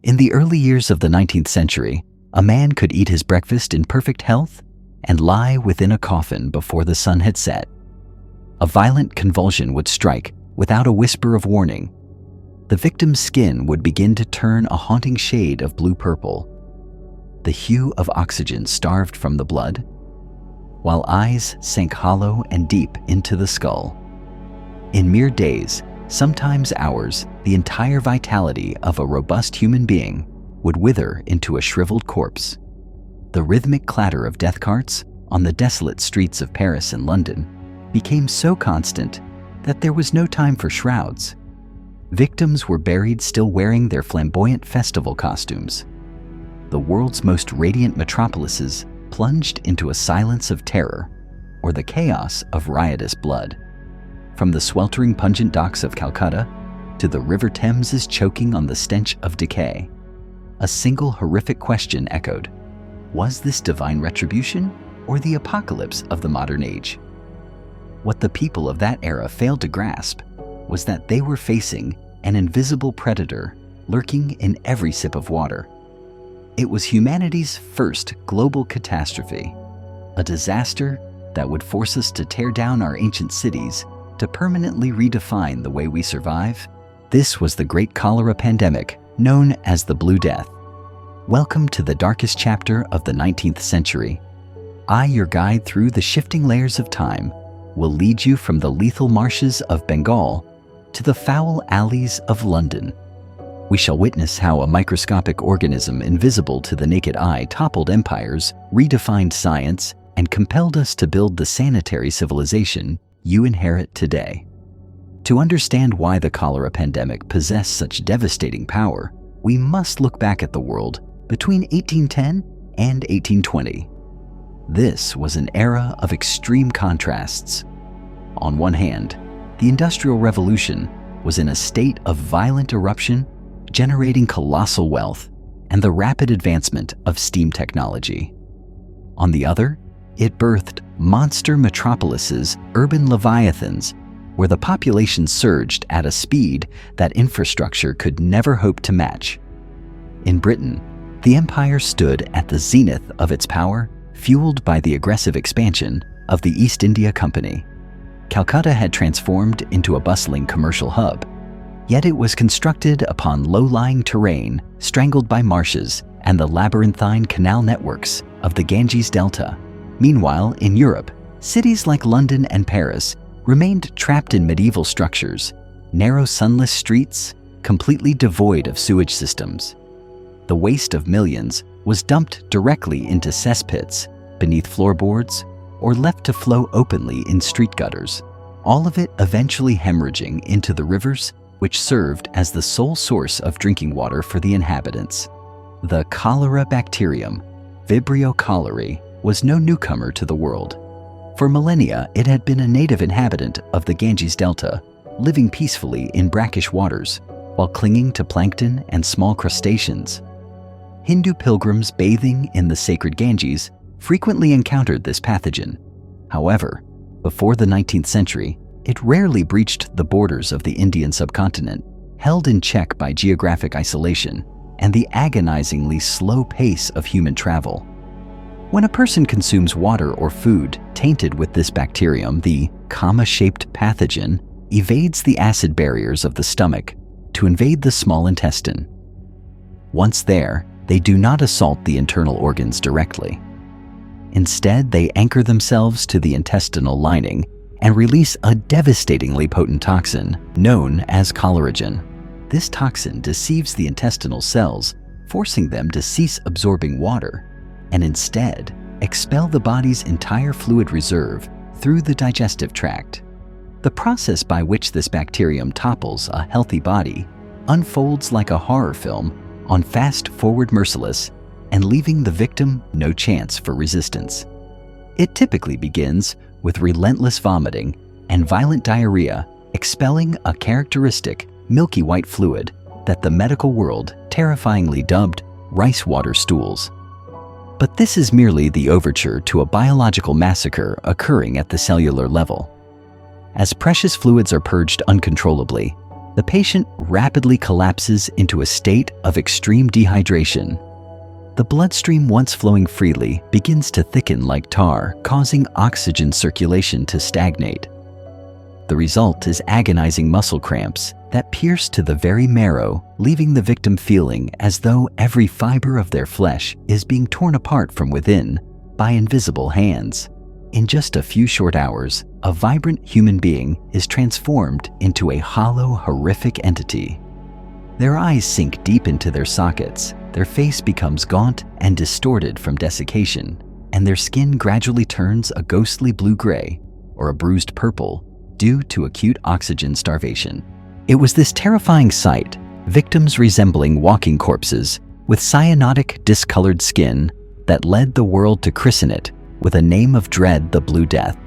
In the early years of the 19th century, a man could eat his breakfast in perfect health and lie within a coffin before the sun had set. A violent convulsion would strike without a whisper of warning. The victim's skin would begin to turn a haunting shade of blue-purple, the hue of oxygen starved from the blood, while eyes sank hollow and deep into the skull. In mere days, sometimes hours, the entire vitality of a robust human being would wither into a shriveled corpse. The rhythmic clatter of death carts on the desolate streets of Paris and London became so constant that there was no time for shrouds. Victims were buried still wearing their flamboyant festival costumes. The world's most radiant metropolises plunged into a silence of terror, or the chaos of riotous blood. From the sweltering pungent docks of Calcutta to the River Thames's choking on the stench of decay, a single horrific question echoed: was this divine retribution or the apocalypse of the modern age? What the people of that era failed to grasp was that they were facing an invisible predator lurking in every sip of water. It was humanity's first global catastrophe, a disaster that would force us to tear down our ancient cities to permanently redefine the way we survive. This was the great cholera pandemic, known as the Blue Death. Welcome to the darkest chapter of the 19th century. I, your guide through the shifting layers of time, will lead you from the lethal marshes of Bengal to the foul alleys of London. We shall witness how a microscopic organism invisible to the naked eye toppled empires, redefined science, and compelled us to build the sanitary civilization you inherit today. To understand why the cholera pandemic possessed such devastating power, we must look back at the world between 1810 and 1820. This was an era of extreme contrasts. On one hand, the Industrial Revolution was in a state of violent eruption, generating colossal wealth and the rapid advancement of steam technology. On the other, it birthed monster metropolises, urban leviathans, where the population surged at a speed that infrastructure could never hope to match. In Britain, the empire stood at the zenith of its power, fueled by the aggressive expansion of the East India Company. Calcutta had transformed into a bustling commercial hub, yet it was constructed upon low-lying terrain, strangled by marshes and the labyrinthine canal networks of the Ganges Delta. Meanwhile, in Europe, cities like London and Paris remained trapped in medieval structures, narrow sunless streets, completely devoid of sewage systems. The waste of millions was dumped directly into cesspits, beneath floorboards, or left to flow openly in street gutters, all of it eventually hemorrhaging into the rivers which served as the sole source of drinking water for the inhabitants. The cholera bacterium, Vibrio cholerae, was no newcomer to the world. For millennia, it had been a native inhabitant of the Ganges Delta, living peacefully in brackish waters while clinging to plankton and small crustaceans. Hindu pilgrims bathing in the sacred Ganges frequently encountered this pathogen. However, before the 19th century, it rarely breached the borders of the Indian subcontinent, held in check by geographic isolation and the agonizingly slow pace of human travel. When a person consumes water or food tainted with this bacterium, the comma-shaped pathogen evades the acid barriers of the stomach to invade the small intestine. Once there, they do not assault the internal organs directly. Instead, they anchor themselves to the intestinal lining and release a devastatingly potent toxin known as choleragen. This toxin deceives the intestinal cells, forcing them to cease absorbing water and instead expel the body's entire fluid reserve through the digestive tract. The process by which this bacterium topples a healthy body unfolds like a horror film on fast-forward merciless and leaving the victim no chance for resistance. It typically begins with relentless vomiting and violent diarrhea, expelling a characteristic milky white fluid that the medical world terrifyingly dubbed rice water stools. But this is merely the overture to a biological massacre occurring at the cellular level. As precious fluids are purged uncontrollably, the patient rapidly collapses into a state of extreme dehydration. The bloodstream, once flowing freely, begins to thicken like tar, causing oxygen circulation to stagnate. The result is agonizing muscle cramps that pierce to the very marrow, leaving the victim feeling as though every fiber of their flesh is being torn apart from within by invisible hands. In just a few short hours, a vibrant human being is transformed into a hollow, horrific entity. Their eyes sink deep into their sockets, their face becomes gaunt and distorted from desiccation, and their skin gradually turns a ghostly blue-gray or a bruised purple due to acute oxygen starvation. It was this terrifying sight, victims resembling walking corpses with cyanotic, discolored skin, that led the world to christen it with a name of dread, the Blue Death,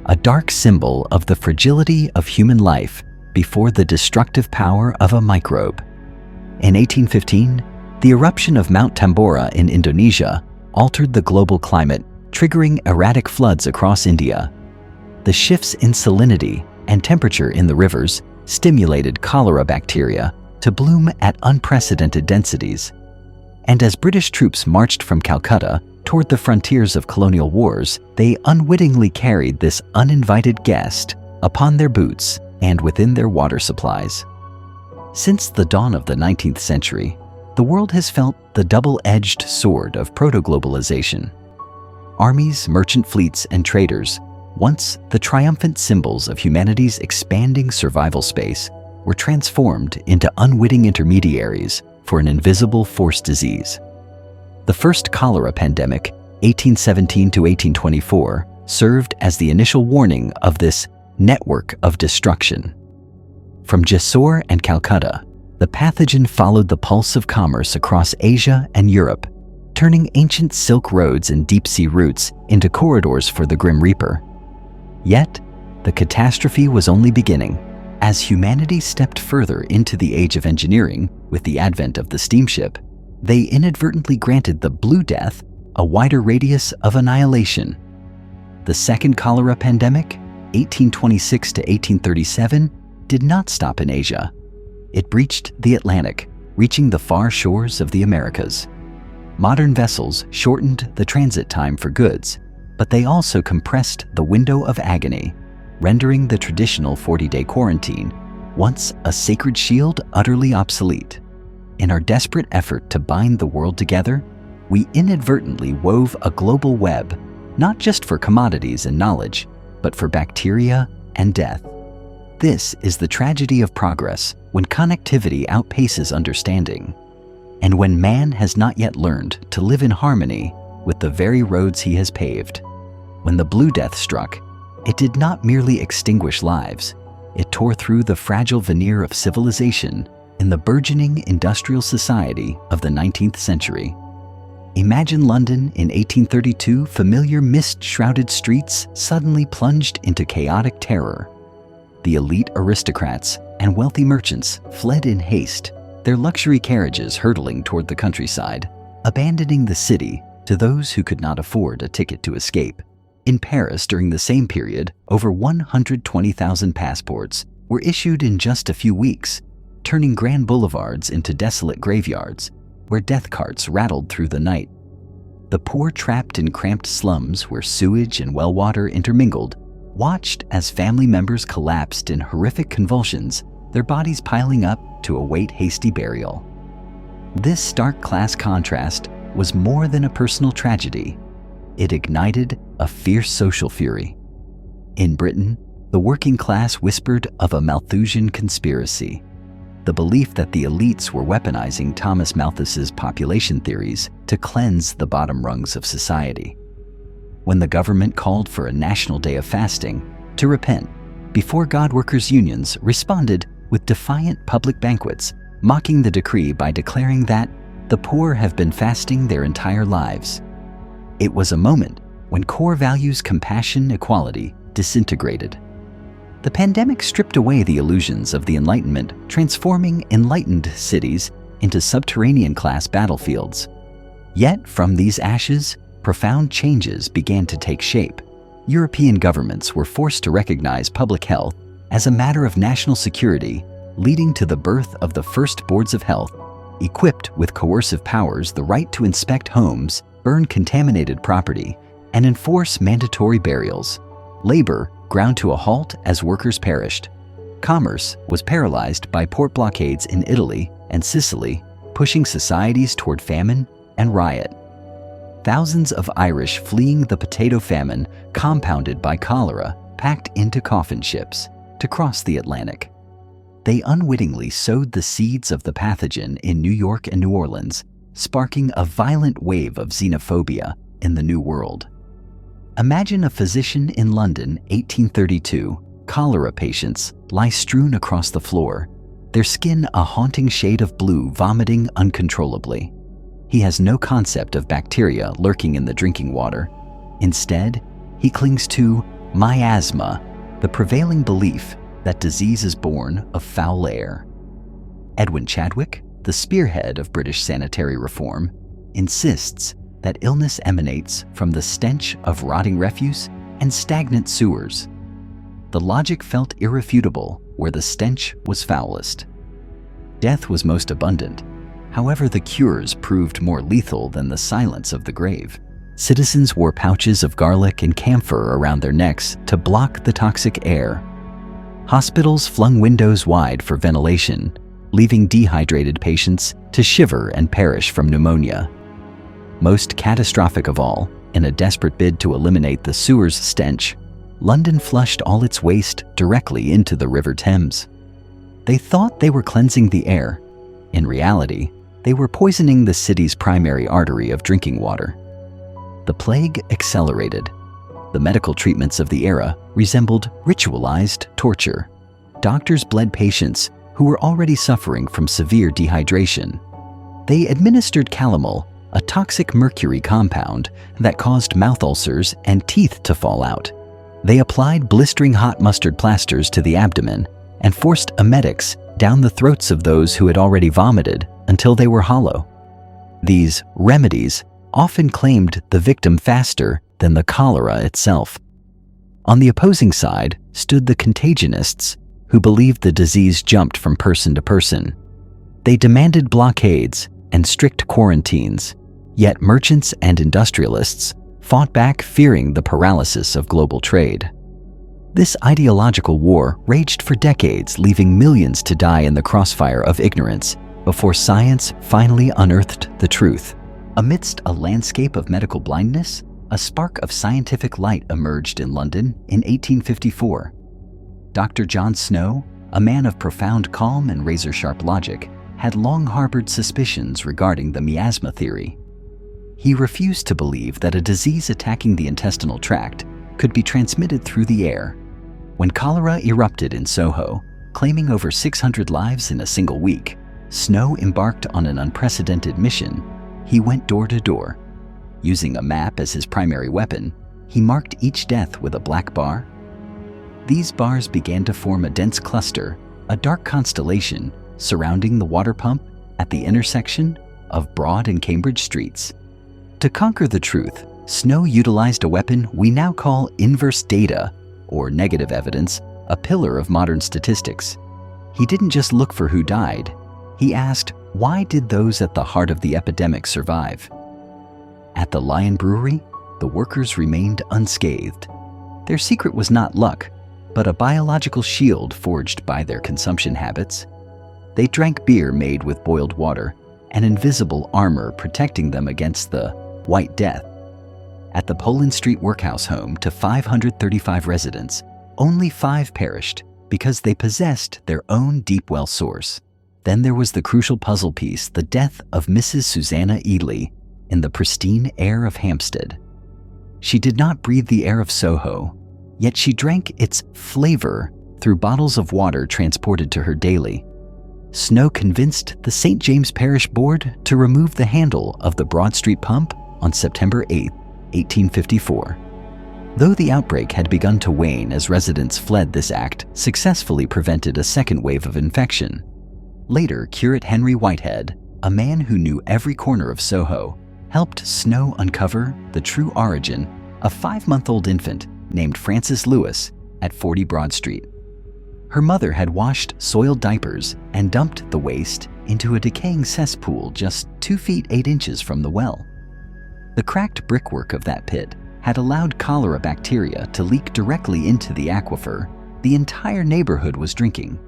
a dark symbol of the fragility of human life before the destructive power of a microbe. In 1815, the eruption of Mount Tambora in Indonesia altered the global climate, triggering erratic floods across India. The shifts in salinity and temperature in the rivers stimulated cholera bacteria to bloom at unprecedented densities. And as British troops marched from Calcutta toward the frontiers of colonial wars, they unwittingly carried this uninvited guest upon their boots and within their water supplies. Since the dawn of the 19th century, the world has felt the double-edged sword of proto-globalization. Armies, merchant fleets, and traders, once the triumphant symbols of humanity's expanding survival space, were transformed into unwitting intermediaries for an invisible force disease. The first cholera pandemic, 1817 to 1824, served as the initial warning of this network of destruction. From Jessore and Calcutta, the pathogen followed the pulse of commerce across Asia and Europe, turning ancient silk roads and deep-sea routes into corridors for the Grim Reaper. Yet, the catastrophe was only beginning. As humanity stepped further into the age of engineering with the advent of the steamship, they inadvertently granted the Blue Death a wider radius of annihilation. The second cholera pandemic, 1826 to 1837, did not stop in Asia. It breached the Atlantic, reaching the far shores of the Americas. Modern vessels shortened the transit time for goods, but they also compressed the window of agony, rendering the traditional 40-day quarantine, once a sacred shield, utterly obsolete. In our desperate effort to bind the world together, we inadvertently wove a global web, not just for commodities and knowledge, but for bacteria and death. This is the tragedy of progress when connectivity outpaces understanding, and when man has not yet learned to live in harmony with the very roads he has paved. When the Blue Death struck, it did not merely extinguish lives, it tore through the fragile veneer of civilization in the burgeoning industrial society of the 19th century. Imagine London in 1832, familiar mist-shrouded streets suddenly plunged into chaotic terror. The elite aristocrats and wealthy merchants fled in haste, their luxury carriages hurtling toward the countryside, abandoning the city to those who could not afford a ticket to escape. In Paris during the same period, over 120,000 passports were issued in just a few weeks, turning grand boulevards into desolate graveyards where death carts rattled through the night. The poor trapped in cramped slums where sewage and well water intermingled watched as family members collapsed in horrific convulsions, their bodies piling up to await hasty burial. This stark class contrast was more than a personal tragedy. It ignited a fierce social fury. In Britain, the working class whispered of a Malthusian conspiracy, the belief that the elites were weaponizing Thomas Malthus's population theories to cleanse the bottom rungs of society. When the government called for a national day of fasting to repent, before God workers' unions responded with defiant public banquets, mocking the decree by declaring that the poor have been fasting their entire lives. It was a moment when core values, compassion, equality, disintegrated. The pandemic stripped away the illusions of the Enlightenment, transforming enlightened cities into subterranean class battlefields. Yet, from these ashes, profound changes began to take shape. European governments were forced to recognize public health as a matter of national security, leading to the birth of the first boards of health, equipped with coercive powers, the right to inspect homes, burn contaminated property, and enforce mandatory burials. Labor ground to a halt as workers perished. Commerce was paralyzed by port blockades in Italy and Sicily, pushing societies toward famine and riot. Thousands of Irish fleeing the potato famine, compounded by cholera, packed into coffin ships to cross the Atlantic. They unwittingly sowed the seeds of the pathogen in New York and New Orleans, sparking a violent wave of xenophobia in the New World. Imagine a physician in London, 1832. Cholera patients lie strewn across the floor, their skin a haunting shade of blue, vomiting uncontrollably. He has no concept of bacteria lurking in the drinking water. Instead, he clings to miasma, the prevailing belief that disease is born of foul air. Edwin Chadwick, the spearhead of British sanitary reform, insists that illness emanates from the stench of rotting refuse and stagnant sewers. The logic felt irrefutable where the stench was foulest. Death was most abundant. However, the cures proved more lethal than the silence of the grave. Citizens wore pouches of garlic and camphor around their necks to block the toxic air. Hospitals flung windows wide for ventilation, leaving dehydrated patients to shiver and perish from pneumonia. Most catastrophic of all, in a desperate bid to eliminate the sewer's stench, London flushed all its waste directly into the River Thames. They thought they were cleansing the air. In reality, they were poisoning the city's primary artery of drinking water. The plague accelerated. The medical treatments of the era resembled ritualized torture. Doctors bled patients who were already suffering from severe dehydration. They administered calomel, a toxic mercury compound that caused mouth ulcers and teeth to fall out. They applied blistering hot mustard plasters to the abdomen and forced emetics down the throats of those who had already vomited until they were hollow. These remedies often claimed the victim faster than the cholera itself. On the opposing side stood the contagionists, who believed the disease jumped from person to person. They demanded blockades and strict quarantines, yet merchants and industrialists fought back, fearing the paralysis of global trade. This ideological war raged for decades, leaving millions to die in the crossfire of ignorance before science finally unearthed the truth. Amidst a landscape of medical blindness, a spark of scientific light emerged in London in 1854. Dr. John Snow, a man of profound calm and razor-sharp logic, had long harbored suspicions regarding the miasma theory. He refused to believe that a disease attacking the intestinal tract could be transmitted through the air. When cholera erupted in Soho, claiming over 600 lives in a single week, Snow embarked on an unprecedented mission. He went door to door. Using a map as his primary weapon, he marked each death with a black bar. These bars began to form a dense cluster, a dark constellation surrounding the water pump at the intersection of Broad and Cambridge streets. To conquer the truth, Snow utilized a weapon we now call inverse data, or negative evidence, a pillar of modern statistics. He didn't just look for who died. He asked, why did those at the heart of the epidemic survive? At the Lion Brewery, the workers remained unscathed. Their secret was not luck, but a biological shield forged by their consumption habits. They drank beer made with boiled water, an invisible armor protecting them against the White Death. At the Poland Street workhouse home to 535 residents, only 5 perished because they possessed their own deep well source. Then there was the crucial puzzle piece, the death of Mrs. Susanna Ely in the pristine air of Hampstead. She did not breathe the air of Soho, yet she drank its flavor through bottles of water transported to her daily. Snow convinced the St. James Parish Board to remove the handle of the Broad Street pump on September 8, 1854. Though the outbreak had begun to wane as residents fled, this act successfully prevented a second wave of infection. Later, Curate Henry Whitehead, a man who knew every corner of Soho, helped Snow uncover the true origin of a 5-month-old infant named Francis Lewis at 40 Broad Street. Her mother had washed soiled diapers and dumped the waste into a decaying cesspool just 2 feet 8 inches from the well. The cracked brickwork of that pit had allowed cholera bacteria to leak directly into the aquifer the entire neighborhood was drinking.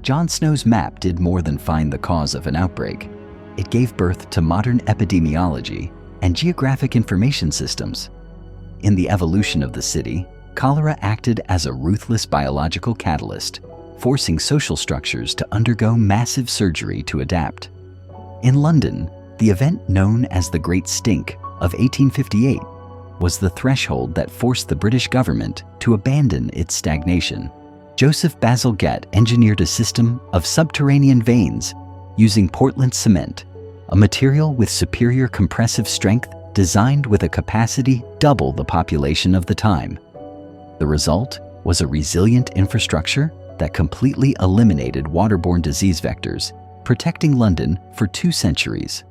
Jon Snow's map did more than find the cause of an outbreak. It gave birth to modern epidemiology and geographic information systems. In the evolution of the city, cholera acted as a ruthless biological catalyst, forcing social structures to undergo massive surgery to adapt. In London, the event known as the Great Stink of 1858 was the threshold that forced the British government to abandon its stagnation. Joseph Bazalgette engineered a system of subterranean veins using Portland cement, a material with superior compressive strength designed with a capacity double the population of the time. The result was a resilient infrastructure that completely eliminated waterborne disease vectors, protecting London for 2 centuries.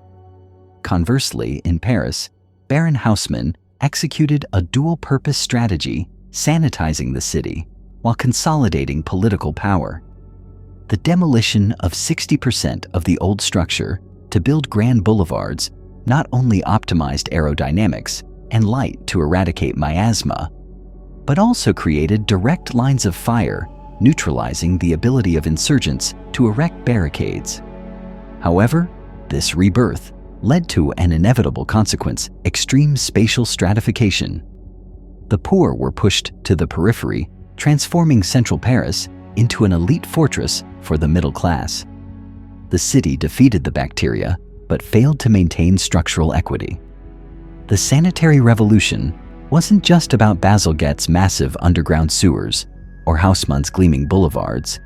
Conversely, in Paris, Baron Haussmann executed a dual-purpose strategy, sanitizing the city while consolidating political power. The demolition of 60% of the old structure to build grand boulevards not only optimized aerodynamics and light to eradicate miasma, but also created direct lines of fire, neutralizing the ability of insurgents to erect barricades. However, this rebirth led to an inevitable consequence: extreme spatial stratification. The poor were pushed to the periphery, transforming central Paris into an elite fortress for the middle class. The city defeated the bacteria, but failed to maintain structural equity. The sanitary revolution wasn't just about Bazalgette's massive underground sewers or Haussmann's gleaming boulevards.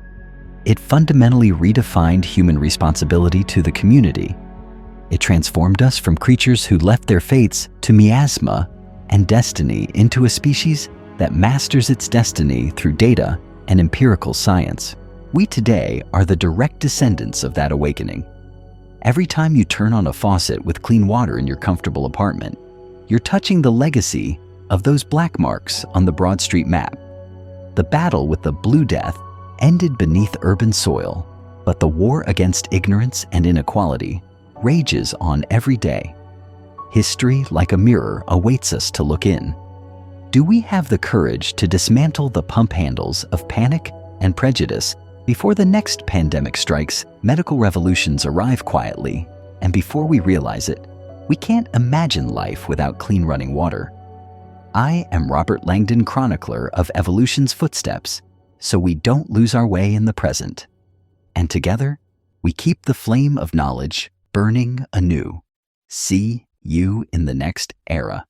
It fundamentally redefined human responsibility to the community. It transformed us from creatures who left their fates to miasma and destiny into a species that masters its destiny through data and empirical science. We today are the direct descendants of that awakening. Every time you turn on a faucet with clean water in your comfortable apartment, you're touching the legacy of those black marks on the Broad Street map. The battle with the Blue Death ended beneath urban soil, but the war against ignorance and inequality rages on every day. History, like a mirror, awaits us to look in. Do we have the courage to dismantle the pump handles of panic and prejudice before the next pandemic strikes, medical revolutions arrive quietly, and before we realize it, we can't imagine life without clean running water? I am Robert Langdon, chronicler of evolution's footsteps, so we don't lose our way in the present. And together, we keep the flame of knowledge burning anew. See you in the next era.